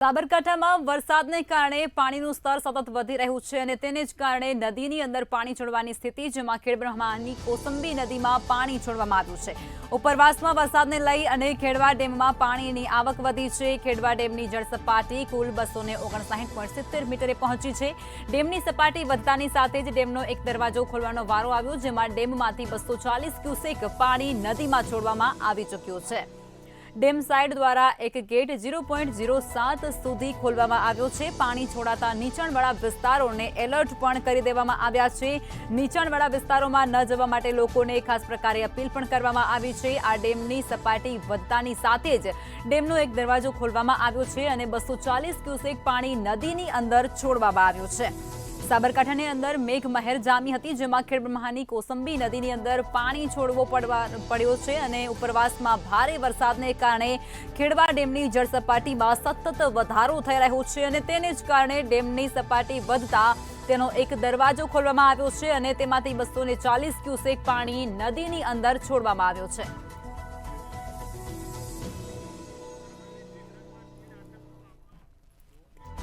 સાબરકાંઠામાં વરસાદને કારણે પાણીનું સ્તર સતત વધી રહ્યું છે અને તેને જ કારણે નદીની અંદર પાણી છોડવાની સ્થિતિ, જેમાં ખેડબ્રહ્માની કોસંબી નદીમાં પાણી છોડવામાં આવ્યું છે। ઉપરવાસમાં વરસાદને લઈ અને ખેડવા ડેમમાં પાણીની આવક વધી છે। ખેડવા ડેમની જળ સપાટી કુલ 259.70 મીટરે પહોંચી છે। ડેમની સપાટી વધતાની સાથે જ ડેમનો એક દરવાજો ખોલવાનો વારો આવ્યો, જેમાં ડેમમાંથી 240 ક્યુસેક પાણી નદીમાં છોડવામાં આવી ચૂક્યું છે। ડેમ સાઇડ દ્વારા એક ગેટ 0.07 સુધી ખોલવામાં આવ્યો છે। પાણી છોડાતા નીચાણવાળા વિસ્તારોને એલર્ટ પણ કરી દેવામાં આવ્યા છે। નીચાણવાળા વિસ્તારોમાં ન જવા માટે લોકોને ખાસ પ્રકારે અપીલ પણ કરવામાં આવી છે। આ ડેમની સપાટી વધતાની સાથે જ ડેમનો એક દરવાજો ખોલવામાં આવ્યો છે અને 240 ક્યુસેક પાણી નદીની અંદર છોડવામાં આવ્યું છે। સાબરકાંઠાની અંદર મેઘમહેર જામી હતી, જેમાં ખેડબ્રહ્માની કોસંબી નદીની અંદર પાણી છોડવો પડ્યો છે અને ઉપરવાસમાં ભારે વરસાદને કારણે ખેડવા ડેમની જળ સપાટીમાં સતત વધારો થઈ રહ્યો છે અને તેને જ કારણે ડેમની સપાટી વધતા તેનો એક દરવાજો ખોલવામાં આવ્યો છે અને તેમાંથી 240 ક્યુસેક પાણી નદીની અંદર છોડવામાં આવ્યો છે।